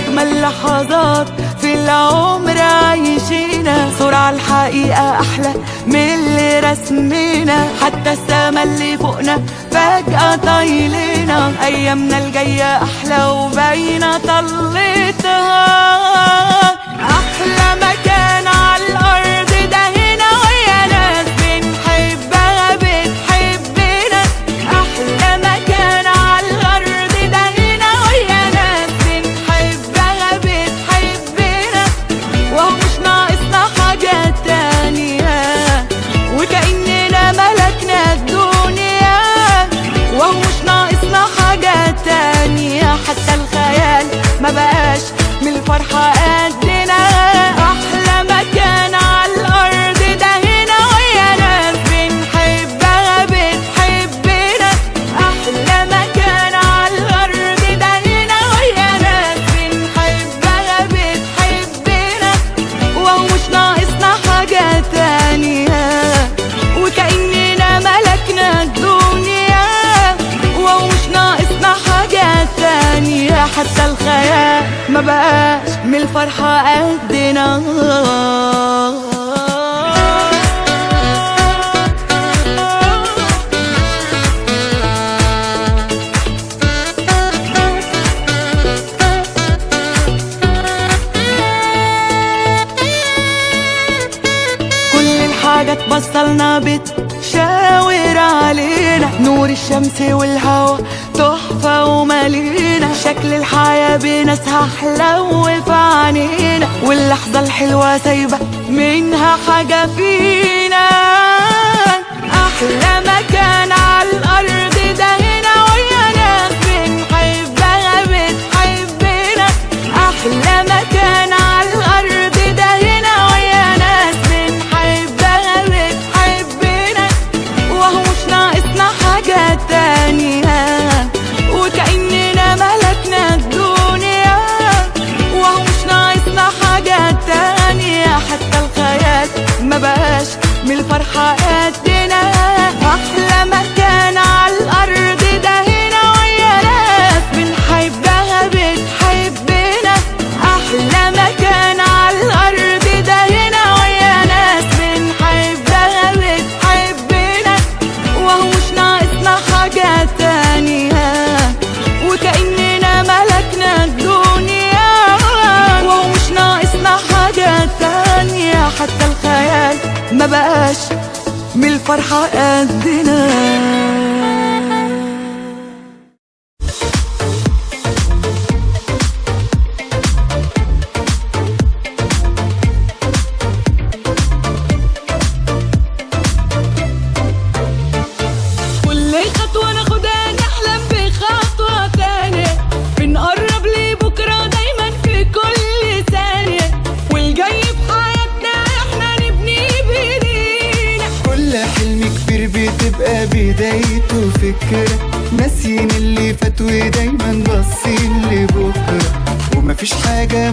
أجمل لحظات في العمر عايشينا، صورة عالحقيقة أحلى من اللي رسمينا، حتى السما اللي فوقنا فجأة طايلينا، أيامنا الجاية أحلى وباينة طلتها. أحلى مكان عالأرض ده هنا، ويا ناس بنحبها بتحبنا. أحلى مكان عالأرض ده هنا، ويا ناس بنحبها بتحبنا. وهو مش ناقصنا حاجة تانية، وكأننا ملكنا الدنيا. وهو مش ناقصنا حاجة تانية، حتى الخيال ما بقاش من الفرحة قدنا. أحلى مكان عالأرض ده هنا، ويا ناس بنحبها بتحبنا. أحلى مكان عالأرض ده هنا، ويا ناس بنحبها بتحبنا. وهو مش ناقصنا حاجة تانية، وكأننا ملكنا الدنيا. وهو مش ناقصنا حاجة تانية، حتى الخيال ما بقاش من الفرحة قدنا. كل الحاجات بصلنا بتشاور علينا، نور الشمس والهوا تحفة ومالينا. شكل الحياة بناسها حلو في عينينا، واللحظة الحلوة سايبة منها حاجة فينا. أحلى مكان عالأرض ده هنا، ويا ناس بنحبها بتحبنا. أحلى مكان عالأرض ده هنا، ويا ناس بنحبها بتحبنا. وهو مش ناقصنا حاجة تانية، وكأننا ملكنا الدنيا. وهو مش ناقصنا حاجة تانية، حتى الخيال ما بقاش من الفرحة قدنا. أحلى مكان عالأرض ده هنا، ويا ناس بنحبها بتحبنا. أحلى مكان عالأرض ده هنا، ويا ناس بنحبها بتحبنا. وهو مش ناقصنا حاجة تانية، وكأننا ملكنا الدنيا. وهو مش ناقصنا حاجة تانية، حتى الخيال ما بقاش من الفرحة قدنا. بتبقى بدايته فكرة، ناسيين اللي فات ودايما باصين لبكرة، ومفيش حاجة